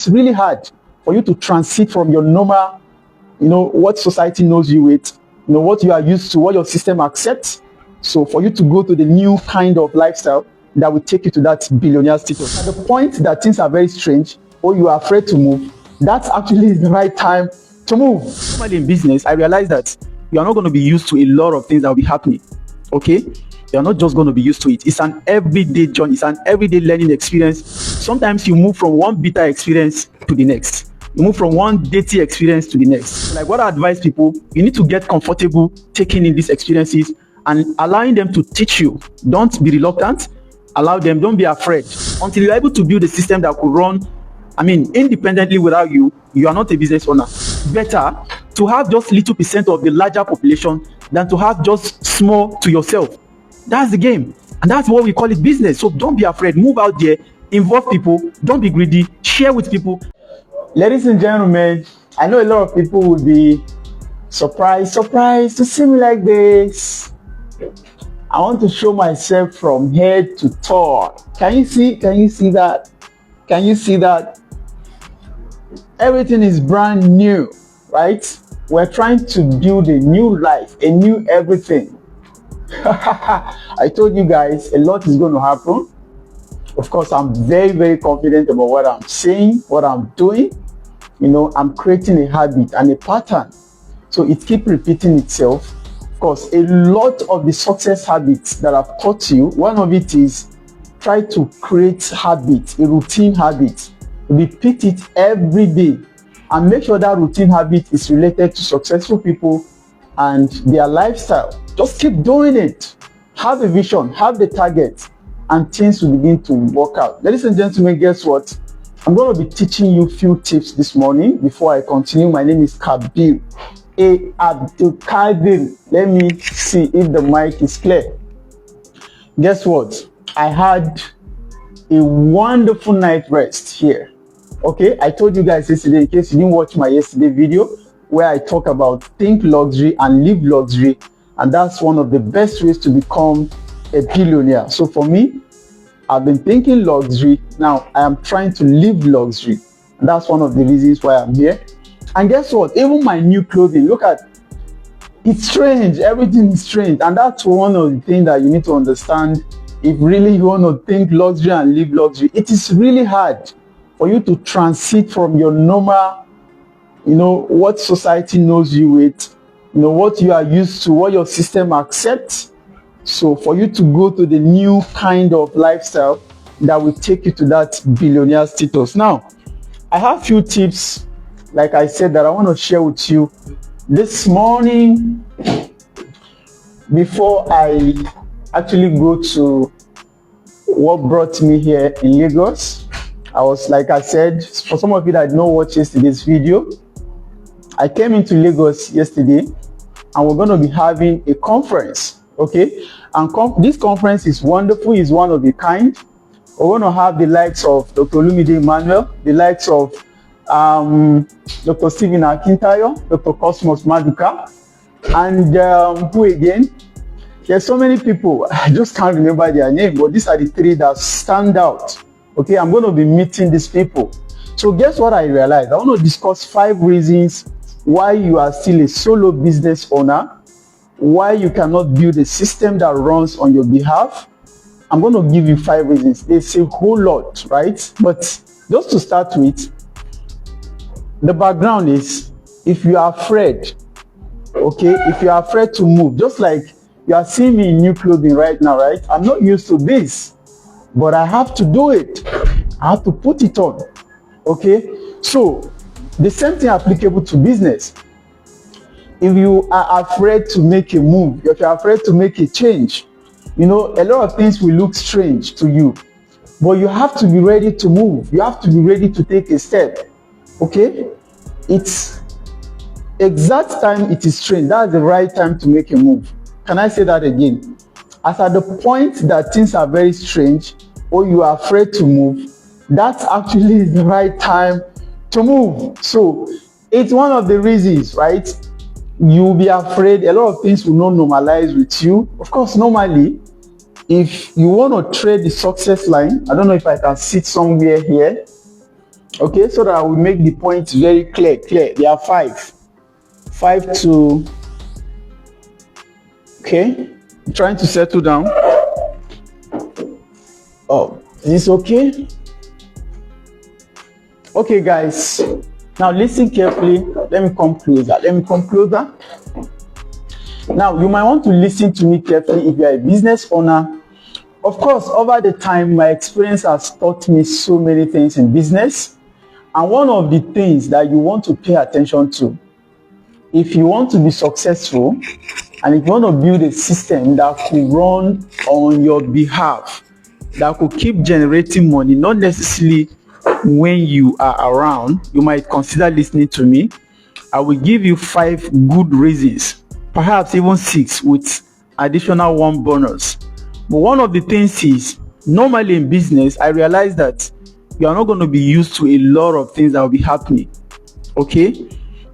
It's really hard for you to transit from your normal, what society knows you with, what you are used to, what your system accepts. So for you to go to the new kind of lifestyle that will take you to that billionaire status. At the point that things are very strange or you are afraid to move, that's actually the right time to move. Normally in business, I realize that you are not going to be used to a lot of things that will be happening. Okay? You're not just going to be used to it. It's an everyday journey. It's an everyday learning experience. Sometimes you move from one bitter experience to the next. You move from one dirty experience to the next. Like what I advise people, you need to get comfortable taking in these experiences and allowing them to teach you. Don't be reluctant. Allow them. Don't be afraid. Until you're able to build a system that could run, independently without you, you are not a business owner. Better to have just little percent of the larger population than to have just small to yourself. That's the game. And that's what we call it business. So don't be afraid. Move out there. Involve people. Don't be greedy. Share with people. Ladies and gentlemen, I know a lot of people will be surprised to see me like this. I want to show myself from head to toe. Can you see that? Can you see that? Everything is brand new, right? We're trying to build a new life, a new everything. I told you guys a lot is going to happen. Of course, I'm very, very confident about what I'm saying, what I'm doing. I'm creating a habit and a pattern. So it keeps repeating itself. Of course, a lot of the success habits that I've taught you, one of it is try to create habits, a routine habit. Repeat it every day and make sure that routine habit is related to successful people and their lifestyle. Just keep doing it. Have a vision, have the target, and things will begin to work out. Ladies and gentlemen, guess what? I'm going to be teaching you a few tips this morning. Before I continue, my name is Kabir A. Abdul Kadir. Let me see if the mic is clear. Guess what? I had a wonderful night rest here. Okay, I told you guys yesterday, in case you didn't watch my yesterday video, where I talk about think luxury and live luxury, and that's one of the best ways to become a billionaire. So for me, I've been thinking luxury. Now I am trying to live luxury, and that's one of the reasons why I'm here. And guess what? Even my new clothing, look at it's strange. Everything is strange, and that's one of the things that you need to understand. If really you want to think luxury and live luxury, it is really hard for you to transit from your normal, what society knows you with, what you are used to, what your system accepts. So for you to go to the new kind of lifestyle that will take you to that billionaire status. Now, I have a few tips, like I said, that I want to share with you this morning before I actually go to what brought me here in Lagos. I was, like I said, for some of you that did not watch yesterday's video, I came into Lagos yesterday and we're going to be having a conference, okay? And this conference is wonderful, it's one of a kind. We're going to have the likes of Dr. Olumide Emmanuel, the likes of Dr. Stephen Akintayo, Dr. Cosmos Maduka, and who again? There's so many people, I just can't remember their name, but these are the three that stand out. Okay, I'm going to be meeting these people. So guess what I realized? I want to discuss 5 reasons why you are still a solo business owner, why you cannot build a system that runs on your behalf. I'm going to give you 5 reasons. It's a whole lot, right? But just to start with, the background is, if you are afraid, okay, if you are afraid to move, just like you are seeing me in new clothing right now, right? I'm not used to this, but I have to do it. I have to put it on, okay? So the same thing applicable to business. If you are afraid to make a move, if you're afraid to make a change, a lot of things will look strange to you, but you have to be ready to move. You have to be ready to take a step, okay? It's exact time it is strange. That's the right time to make a move. Can I say that again? As at the point that things are very strange or you are afraid to move, that's actually the right time to move. So it's one of the reasons, right? You'll be afraid. A lot of things will not normalize with you. Of course, normally, if you want to trade the success line, I don't know if I can sit somewhere here. Okay, so that I will make the point very clear. There are five to, okay, I'm trying to settle down. Oh, is this okay? Okay, guys, now listen carefully. Let me come closer. Now, you might want to listen to me carefully if you are a business owner. Of course, over the time, my experience has taught me so many things in business. And one of the things that you want to pay attention to, if you want to be successful, and if you want to build a system that could run on your behalf, that could keep generating money, not necessarily when you are around, you might consider listening to me. I will give you 5 good reasons, perhaps even 6 with additional 1 bonus. But one of the things is, normally in business, I realize that you are not going to be used to a lot of things that will be happening. Okay?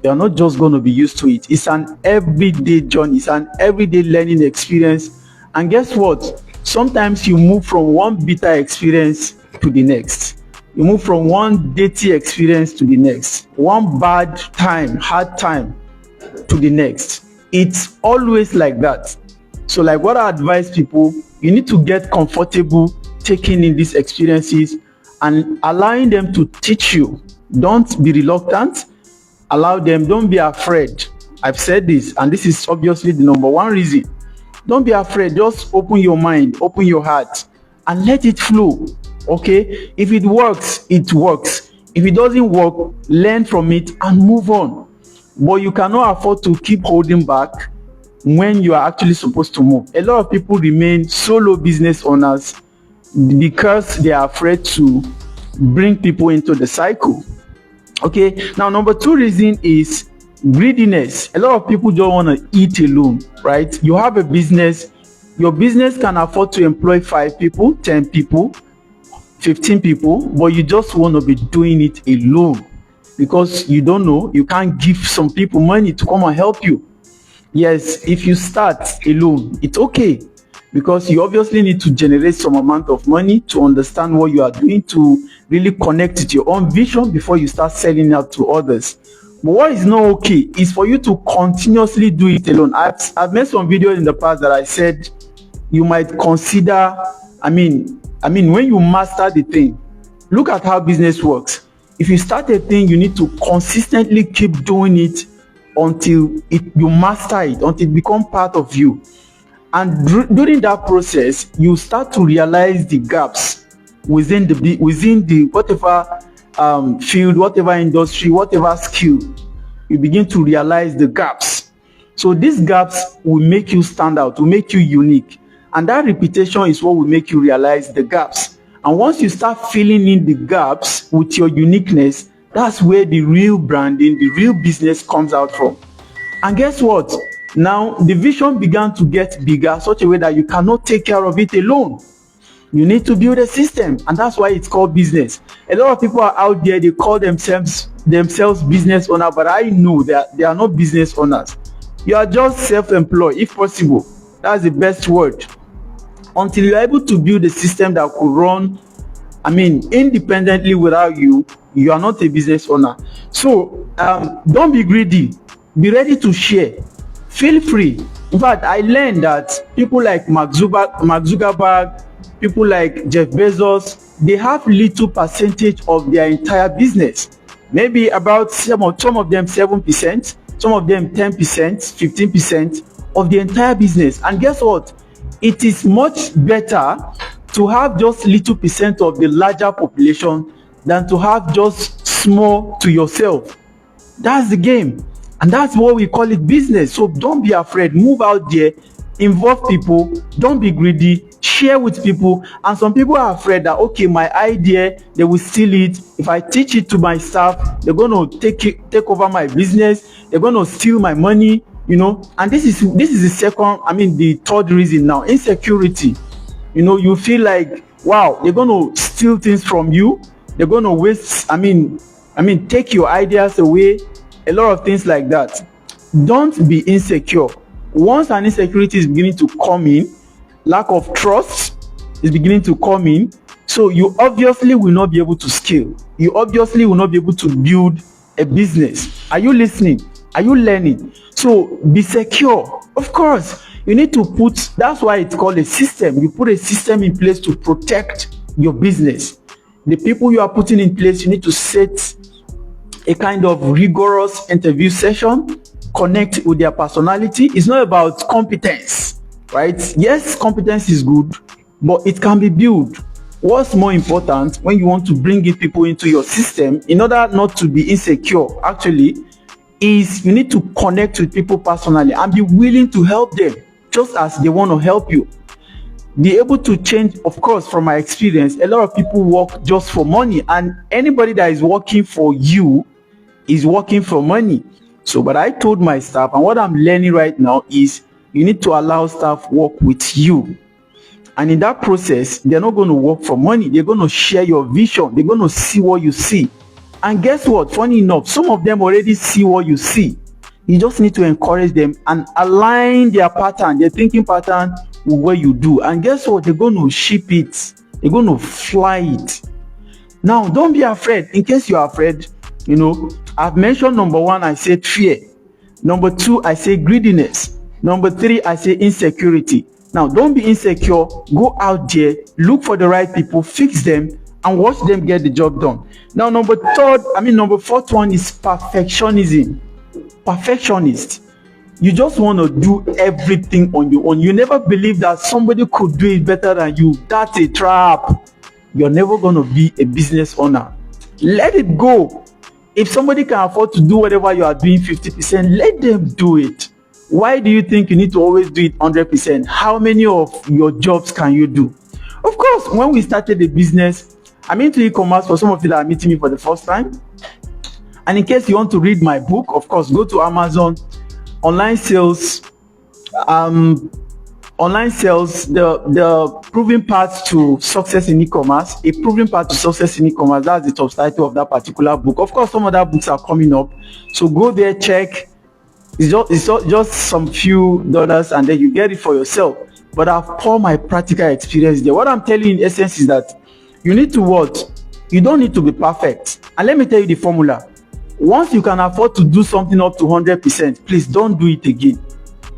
You are not just going to be used to it. It's an everyday journey. It's an everyday learning experience. And guess what? Sometimes you move from one bitter experience to the next. You move from one dirty experience to the next. One bad time, hard time to the next. It's always like that. So like what I advise people, you need to get comfortable taking in these experiences and allowing them to teach you. Don't be reluctant. Allow them. Don't be afraid. I've said this, and this is obviously the number 1 reason. Don't be afraid. Just open your mind, open your heart, and let it flow. Okay? If it works, it works. If it doesn't work, learn from it and move on. But you cannot afford to keep holding back when you are actually supposed to move. A lot of people remain solo business owners because they are afraid to bring people into the cycle. Okay, now number 2 reason is greediness. A lot of people don't want to eat alone, right? You have a business, your business can afford to employ 5 people, 10 people, 15 people, but you just want to be doing it alone because you don't know, you can't give some people money to come and help you. Yes, if you start alone, it's okay because you obviously need to generate some amount of money to understand what you are doing, to really connect to your own vision before you start selling out to others. But what is not okay is for you to continuously do it alone. I've made some videos in the past that I said you might consider, I mean, when you master the thing, look at how business works. If you start a thing, you need to consistently keep doing it until you master it, until it becomes part of you. And during that process, you start to realize the gaps within the whatever field, whatever industry, whatever skill. You begin to realize the gaps. So these gaps will make you stand out, will make you unique. And that repetition is what will make you realize the gaps. And once you start filling in the gaps with your uniqueness, that's where the real branding, the real business comes out from. And guess what? Now, the vision began to get bigger such a way that you cannot take care of it alone. You need to build a system, and that's why it's called business. A lot of people are out there, they call themselves business owner, but I know that they are not business owners. You are just self-employed, if possible. That's the best word. Until you're able to build a system that could run, independently without you, you are not a business owner. So don't be greedy. Be ready to share. Feel free. In fact, I learned that people like Mark Zuckerberg, people like Jeff Bezos, they have little percentage of their entire business. Maybe about some of them 7%, some of them 10%, 15% of the entire business. And guess what? It is much better to have just little percent of the larger population than to have just small to yourself. That's the game. And that's what we call it business. So don't be afraid. Move out there. Involve people. Don't be greedy. Share with people. And some people are afraid that, okay, my idea, they will steal it. If I teach it to my staff, they're going to take over my business. They're going to steal my money, And this is the 3rd reason now. Insecurity. You feel like, wow, they're going to steal things from you. They're going to waste, take your ideas away. A lot of things like that. Don't be insecure. Once an insecurity is beginning to come in, lack of trust is beginning to come in, So you obviously will not be able to scale. You obviously will not be able to build a business. Are you listening? Are you learning? So be secure. Of course, you need to put, that's why it's called a system. You put a system in place to protect your business. The people you are putting in place, you need to set a kind of rigorous interview session, connect with their personality. It's not about competence, right? Yes, competence is good, but it can be built. What's more important when you want to bring in people into your system, in order not to be insecure, actually, is you need to connect with people personally and be willing to help them just as they want to help you. Be able to change. Of course, from my experience, a lot of people work just for money, and anybody that is working for you is working for money. So, but I told my staff, and what I'm learning right now is you need to allow staff work with you. And in that process, they're not going to work for money. They're going to share your vision. They're going to see what you see. And guess what? Funny enough, some of them already see what you see. You just need to encourage them and align their pattern, their thinking pattern with what you do. And guess what? They're going to ship it. They're going to fly it. Now, don't be afraid. In case you're afraid, I've mentioned number 1, I said fear. Number 2, I say greediness. Number 3, I say insecurity. Now, don't be insecure. Go out there, look for the right people, fix them, and watch them get the job done. Now, number 4th one is perfectionism. Perfectionist. You just want to do everything on your own. You never believe that somebody could do it better than you. That's a trap. You're never going to be a business owner. Let it go. If somebody can afford to do whatever you are doing 50%, let them do it. Why do you think you need to always do it 100%? How many of your jobs can you do? Of course, when we started the business, I'm into e-commerce for some of you that are meeting me for the first time. And in case you want to read my book, of course, go to Amazon. Online sales, the proven path to success in e-commerce. A proven path to success in e-commerce. That's the subtitle of that particular book. Of course, some other books are coming up. So go there, check. It's just some few dollars, and then you get it for yourself. But I've poured my practical experience there. What I'm telling you in essence is that you need to what? You don't need to be perfect. And let me tell you the formula. Once you can afford to do something up to 100%, please don't do it again.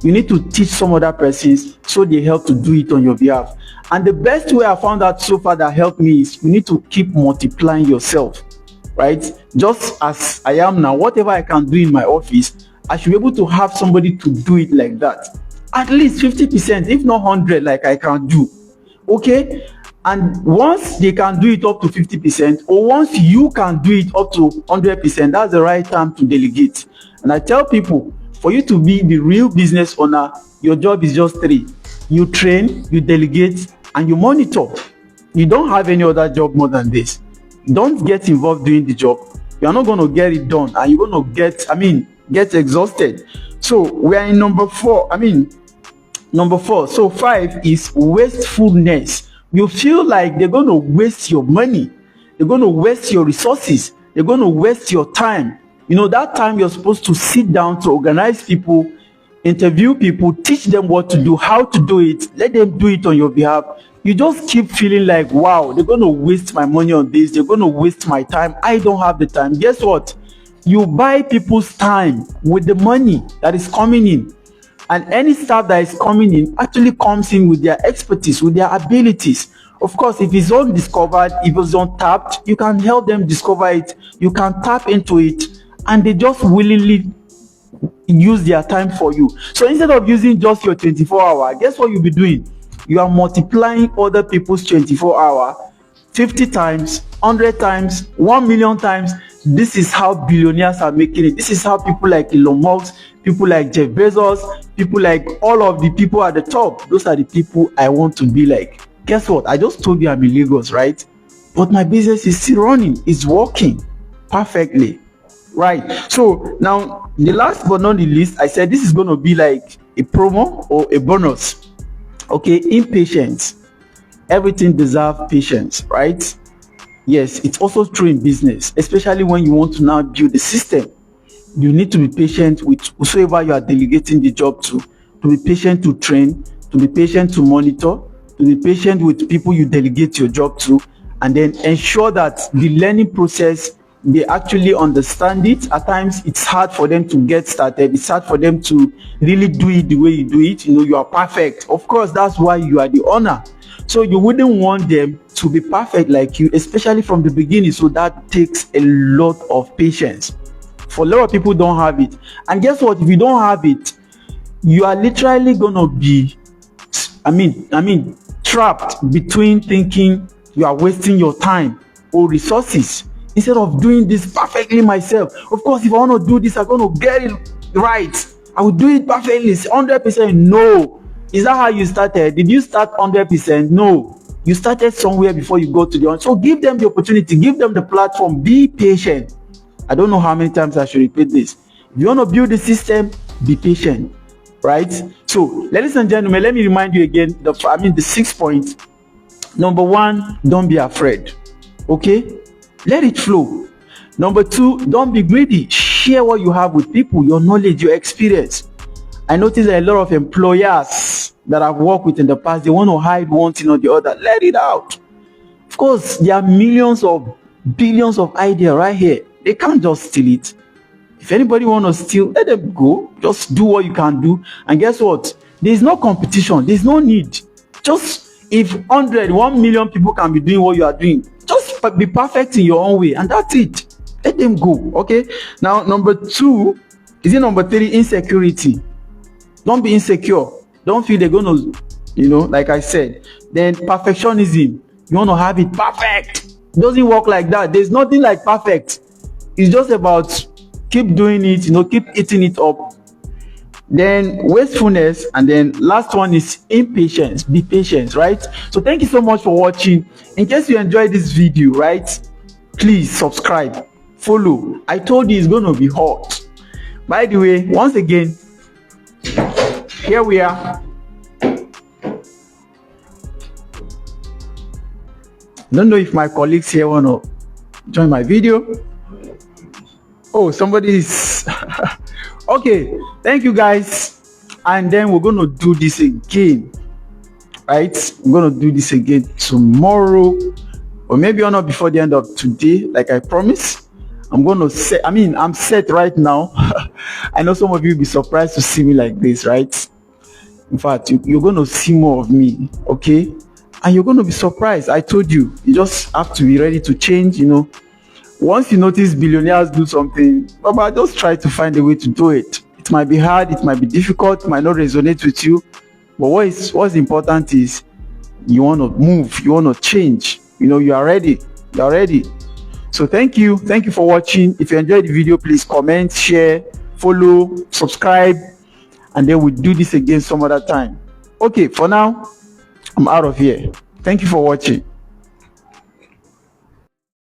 You need to teach some other persons so they help to do it on your behalf. And the best way I found out so far that helped me is you need to keep multiplying yourself, right? Just as I am now, whatever I can do in my office, I should be able to have somebody to do it like that. At least 50%, if not 100, like I can do. Okay? And once they can do it up to 50%, or once you can do it up to 100%, that's the right time to delegate. And I tell people, for you to be the real business owner, your job is just 3. You train, you delegate, and you monitor. You don't have any other job more than this. Don't get involved doing the job. You're not going to get it done, and you're going to get exhausted. So we are in number 4. So 5 is wastefulness. You feel like they're going to waste your money. They're going to waste your resources. They're going to waste your time. That time you're supposed to sit down to organize people, interview people, teach them what to do, how to do it, let them do it on your behalf. You just keep feeling like, wow, they're going to waste my money on this. They're going to waste my time. I don't have the time. Guess what? You buy people's time with the money that is coming in. And any staff that is coming in actually comes in with their expertise, with their abilities. Of course, if it's undiscovered, if it's untapped, you can help them discover it. You can tap into it, and they just willingly use their time for you. So instead of using just your 24-hour, guess what you'll be doing? You are multiplying other people's 24-hour 50 times, 100 times, 1 million times. This is how billionaires are making it. This is how people like Elon Musk, people like Jeff Bezos, people like all of the people at the top, those are the people I want to be like. Guess what? I just told you I'm in Lagos, right? But my business is still running. It's working perfectly, right? So now, the last but not the least, I said this is going to be like a promo or a bonus. Okay, impatience. Everything deserves patience, right? Yes, it's also true in business, especially when you want to now build a system. You need to be patient with whosoever you are delegating the job to be patient to train, to be patient to monitor, to be patient with people you delegate your job to, and then ensure that the learning process, they actually understand it. At times it's hard for them to get started, it's hard for them to really do it the way you do it. You are perfect, of course, that's why you are the owner. So you wouldn't want them to be perfect like you, especially from the beginning. So that takes a lot of patience. For a lot of people don't have it, and guess what? If you don't have it, you are literally gonna be trapped between thinking you are wasting your time or resources instead of doing this perfectly myself. Of course, if I want to do this, I'm going to get it right. I will do it perfectly, 100%. No. Is that how you started? Did you start 100%? No. You started somewhere before you go to the one. So give them the opportunity, give them the platform, be patient. I don't know how many times I should repeat this. If you want to build the system, be patient. Right? So, ladies and gentlemen, let me remind you again, the 6 points. Number 1, don't be afraid. Okay? Let it flow. Number 2, don't be greedy. Share what you have with people, your knowledge, your experience. I notice that a lot of employers that I've worked with in the past, they want to hide one thing or the other. Let it out. Of course, there are millions of billions of ideas right here. They can't just steal it. If anybody want to steal, let them go. Just do what you can do. And guess what? There's no competition. There's no need. Just if 1 million people can be doing what you are doing, just be perfect in your own way. And that's it. Let them go. Okay? Now, number 2, number 3, insecurity. Don't be insecure. Don't feel they're going to, like I said. Then perfectionism. You want to have it perfect. It doesn't work like that. There's nothing like perfect. It's just about keep doing it, keep eating it up. Then wastefulness, and then last one is impatience. Be patient, right? So thank you so much for watching. In case you enjoyed this video, right, please subscribe, follow. I told you it's going to be hot. By the way, once again, here we are. I don't know if my colleagues here want to join my video. Oh, somebody is okay. Thank you guys, and then we're gonna do this again, right? We're gonna do this again tomorrow, or maybe not before the end of today, like I promised. I'm set right now. I know some of you will be surprised to see me like this, right? In fact, you're gonna see more of me, okay? And you're gonna be surprised. I told you, you just have to be ready to change. Once you notice billionaires do something, Baba, just try to find a way to do it. It might be hard, it might be difficult, it might not resonate with you. But what's important is you want to move, you want to change. You are ready. You are ready. So thank you. Thank you for watching. If you enjoyed the video, please comment, share, follow, subscribe, and then we'll do this again some other time. Okay, for now, I'm out of here. Thank you for watching.